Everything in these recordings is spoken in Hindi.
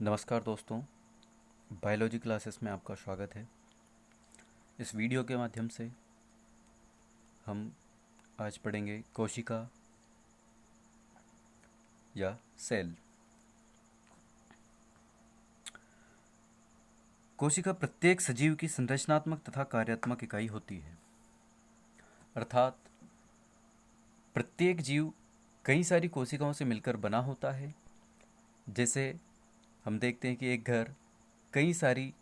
नमस्कार दोस्तों, बायोलॉजी क्लासेस में आपका स्वागत है। इस वीडियो के माध्यम से हम आज पढ़ेंगे कोशिका या सेल। कोशिका प्रत्येक सजीव की संरचनात्मक तथा कार्यात्मक इकाई होती है, अर्थात प्रत्येक जीव कई सारी कोशिकाओं से मिलकर बना होता है। जैसे हम देखते हैं कि एक घर कई सारी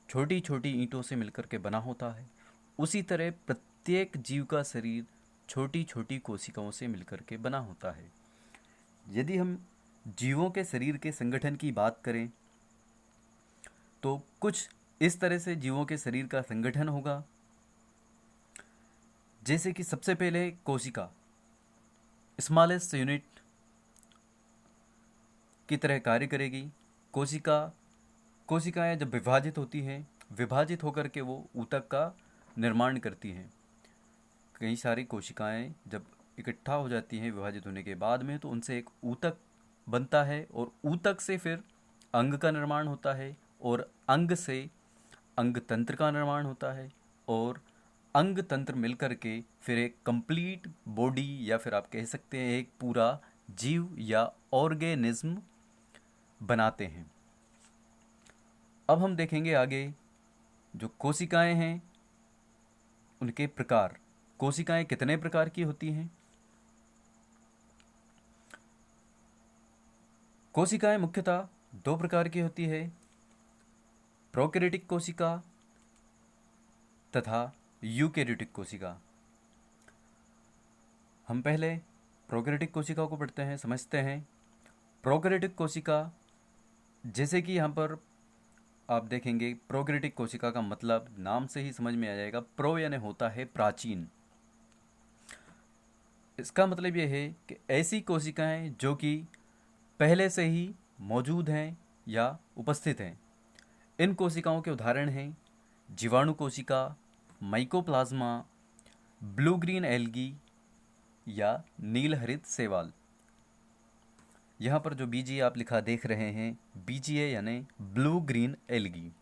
छोटी छोटी ईंटों से मिलकर के बना होता है, उसी तरह प्रत्येक जीव का शरीर छोटी छोटी कोशिकाओं से मिलकर के बना होता है। यदि हम जीवों के शरीर के संगठन की बात करें तो कुछ इस तरह से जीवों के शरीर का संगठन होगा। जैसे कि सबसे पहले कोशिका स्मॉलेस्ट यूनिट की तरह कार्य करेगी। कोशिकाएं जब विभाजित होती हैं, विभाजित होकर के वो ऊतक का निर्माण करती हैं। कई सारी कोशिकाएं जब इकट्ठा हो जाती हैं विभाजित होने के बाद में, तो उनसे एक ऊतक बनता है और ऊतक से फिर अंग का निर्माण होता है और अंग से अंग तंत्र का निर्माण होता है और अंग तंत्र मिलकर के फिर एक कंप्लीट बॉडी या फिर आप कह सकते हैं एक पूरा जीव या ऑर्गेनिज्म बनाते हैं। अब हम देखेंगे आगे जो कोशिकाएं हैं उनके प्रकार। कोशिकाएं कितने प्रकार की होती हैं? कोशिकाएं मुख्यतः दो प्रकार की होती है, प्रोकैरियोटिक कोशिका तथा यूकैरियोटिक कोशिका। हम पहले प्रोकैरियोटिक कोशिका को पढ़ते हैं, समझते हैं। प्रोकैरियोटिक कोशिका, जैसे कि यहाँ पर आप देखेंगे प्रोकैरियोटिक कोशिका का मतलब नाम से ही समझ में आ जाएगा। प्रो यानी होता है प्राचीन। इसका मतलब यह है कि ऐसी कोशिकाएं जो कि पहले से ही मौजूद हैं या उपस्थित हैं। इन कोशिकाओं के उदाहरण हैं जीवाणु कोशिका, माइकोप्लाज्मा, ब्लू ग्रीन एल्गी या नील हरित शैवाल। यहाँ पर जो बीजीए आप लिखा देख रहे हैं, बीजीए यानी ब्लू ग्रीन एल्गी।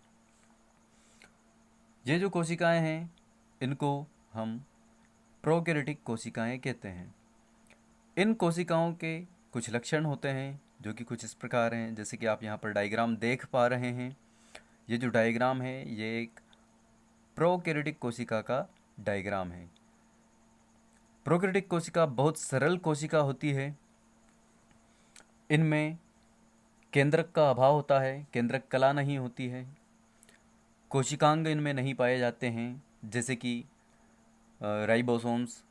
ये जो कोशिकाएं हैं इनको हम प्रोकैरियोटिक कोशिकाएं कहते हैं। इन कोशिकाओं के कुछ लक्षण होते हैं जो कि कुछ इस प्रकार हैं, जैसे कि आप यहाँ पर डायग्राम देख पा रहे हैं। ये जो डायग्राम है ये एक प्रोकैरियोटिक कोशिका का डायग्राम है। प्रोकैरियोटिक कोशिका बहुत सरल कोशिका होती है। इनमें केंद्रक का अभाव होता है, केंद्रक कला नहीं होती है। कोशिकांग इनमें नहीं पाए जाते हैं, जैसे कि ribosomes,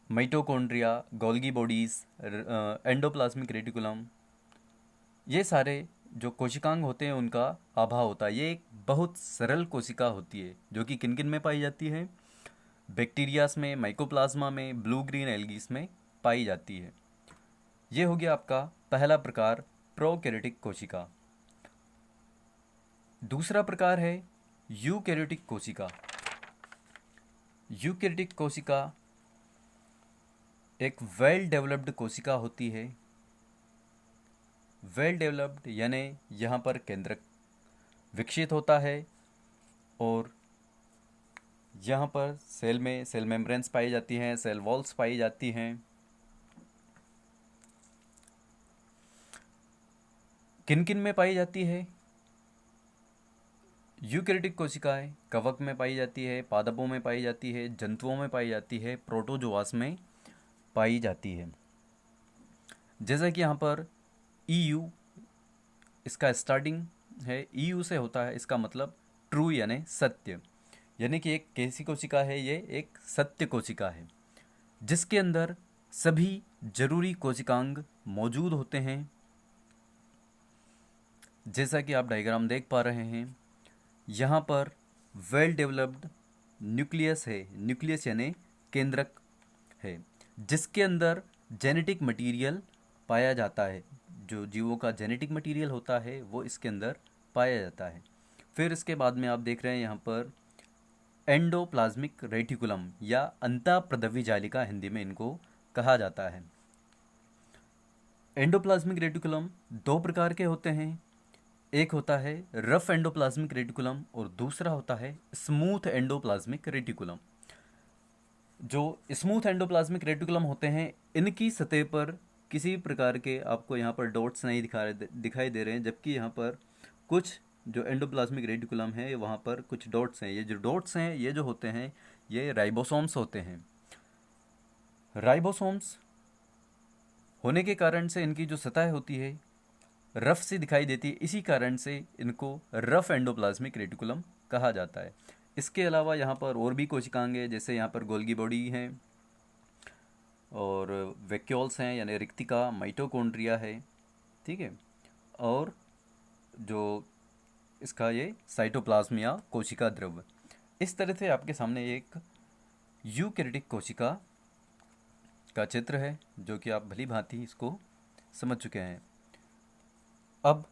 mitochondria, Golgi bodies, endoplasmic reticulum. ये सारे जो कोशिकांग होते हैं उनका अभाव होता है। ये एक बहुत सरल कोशिका होती है जो कि किन किन में पाई जाती है? बैक्टीरियास में, माइकोप्लाज्मा में, ब्लू ग्रीन एल्गीज में पाई जाती है। ये हो गया आपका पहला प्रकार प्रोकैरियोटिक कोशिका। दूसरा प्रकार है यूकैरियोटिक कोशिका। यूकैरियोटिक कोशिका एक वेल डेवलप्ड कोशिका होती है। वेल डेवलप्ड यानी यहाँ पर केंद्रक विकसित होता है और यहाँ पर सेल में सेल मेम्ब्रेन्स पाई जाती हैं, सेल वॉल्स पाई जाती हैं। किन किन में पाई जाती है? यूकैरियोटिक कोशिकाएं कवक में पाई जाती है, पादपों में पाई जाती है, जंतुओं में पाई जाती है, प्रोटोजोआस में पाई जाती है। जैसा कि यहाँ पर EU इसका स्टार्टिंग है, EU से होता है। इसका मतलब ट्रू यानी सत्य, यानी कि एक कैसी कोशिका है? ये एक सत्य कोशिका है जिसके अंदर सभी जरूरी कोशिकांग मौजूद होते हैं। जैसा कि आप डायग्राम देख पा रहे हैं, यहाँ पर वेल डेवलप्ड न्यूक्लियस है। न्यूक्लियस यानी केंद्रक है जिसके अंदर जेनेटिक मटेरियल पाया जाता है। जो जीवों का जेनेटिक मटेरियल होता है वो इसके अंदर पाया जाता है। फिर इसके बाद में आप देख रहे हैं यहाँ पर एंडोप्लाज्मिक रेटिकुलम या अंतःप्रदवी जालिका हिंदी में इनको कहा जाता है। एंडोप्लाज्मिक रेटिकुलम दो प्रकार के होते हैं, एक होता है रफ एंडोप्लाज्मिक रेटिकुलम और दूसरा होता है स्मूथ एंडोप्लाज्मिक रेटिकुलम। जो स्मूथ एंडोप्लाज्मिक रेटिकुलम होते हैं, इनकी सतह पर किसी प्रकार के आपको यहाँ पर डॉट्स नहीं दिखाई दे रहे हैं, जबकि यहाँ पर कुछ जो एंडोप्लाज्मिक रेटिकुलम है वहाँ पर कुछ डॉट्स हैं। ये जो डॉट्स हैं ये जो होते हैं ये राइबोसोम्स होते हैं। राइबोसोम्स होने के कारण से इनकी जो सतह होती है रफ सी दिखाई देती है, इसी कारण से इनको रफ एंडोप्लाज्मिक रेटिकुलम कहा जाता है। इसके अलावा यहाँ पर और भी कोशिकांग, जैसे यहाँ पर गोल्गी बॉडी हैं और वैक्यूल्स हैं यानी रिक्तिका, माइटोकॉन्ड्रिया है, ठीक है, और जो इसका ये साइटोप्लाज्म या कोशिका द्रव्य। इस तरह से आपके सामने एक यूकैरियोटिक कोशिका का चित्र है जो कि आप भली भांति इसको समझ चुके हैं। अब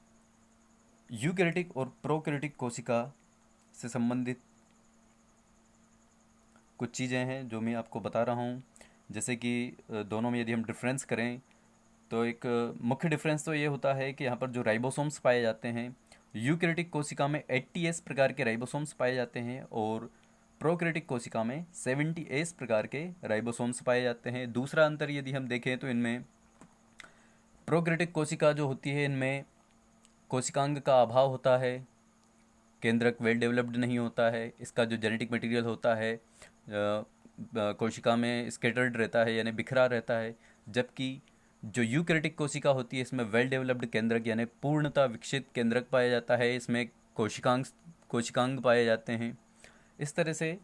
यूकैरियोटिक और प्रोकैरियोटिक कोशिका से संबंधित कुछ चीज़ें हैं जो मैं आपको बता रहा हूँ। जैसे कि दोनों में यदि हम डिफरेंस करें तो एक मुख्य डिफरेंस तो ये होता है कि यहाँ पर जो राइबोसोम्स पाए जाते हैं, यूकैरियोटिक कोशिका में 80S प्रकार के राइबोसोम्स पाए जाते हैं और प्रोकैरियोटिक कोशिका में 70S प्रकार के राइबोसोम्स पाए जाते हैं। दूसरा अंतर यदि हम देखें तो इनमें प्रोकैरियोटिक कोशिका जो होती है इनमें कोशिकांग का अभाव होता है, केंद्रक वेल डेवलप्ड नहीं होता है, इसका जो जेनेटिक मटेरियल होता है कोशिका में स्कैटर्ड रहता है यानी बिखरा रहता है, जबकि जो यूकैरियोटिक कोशिका होती है इसमें वेल डेवलप्ड केंद्रक यानी पूर्णतः विकसित केंद्रक पाया जाता है, इसमें कोशिकांग पाए जाते हैं। इस तरह से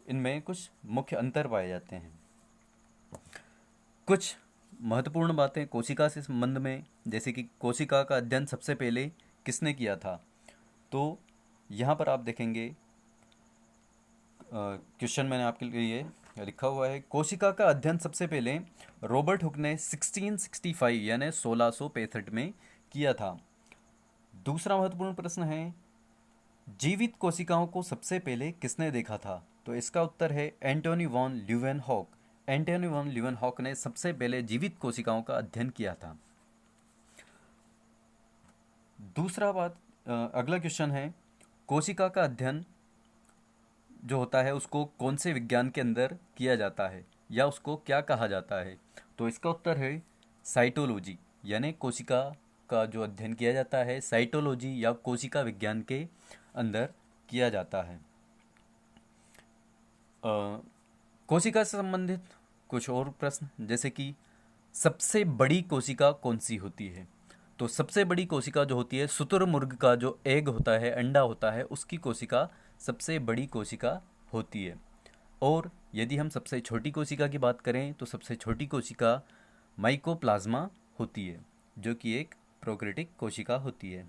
इनमें कुछ मुख्य अंतर पाए जाते हैं। कुछ महत्वपूर्ण बातें कोशिका से संबंध में, जैसे कि कोशिका का अध्ययन सबसे पहले किसने किया था, तो यहाँ पर आप देखेंगे क्वेश्चन मैंने आपके लिए लिखा हुआ है, कोशिका का अध्ययन सबसे पहले रॉबर्ट हुक ने 1665 यानी 1665 में किया था। दूसरा महत्वपूर्ण प्रश्न है, जीवित कोशिकाओं को सबसे पहले किसने देखा था, तो इसका उत्तर है Antony von Leeuwenhoek. Antony von Leeuwenhoek ने सबसे पहले जीवित कोशिकाओं का अध्ययन किया था। अगला क्वेश्चन है, कोशिका का अध्ययन जो होता है उसको कौन से विज्ञान के अंदर किया जाता है या उसको क्या कहा जाता है, तो इसका उत्तर है साइटोलॉजी, यानी कोशिका का जो अध्ययन किया जाता है साइटोलॉजी या कोशिका विज्ञान के अंदर किया जाता है। कोशिका से संबंधित कुछ और प्रश्न, जैसे कि सबसे बड़ी कोशिका कौन सी होती है, तो सबसे बड़ी कोशिका जो होती है शुतुरमुर्ग का जो एग होता है, अंडा होता है, उसकी कोशिका सबसे बड़ी कोशिका होती है। और यदि हम सबसे छोटी कोशिका की बात करें तो सबसे छोटी कोशिका माइकोप्लाज्मा होती है जो कि एक प्रोकैरियोटिक कोशिका होती है।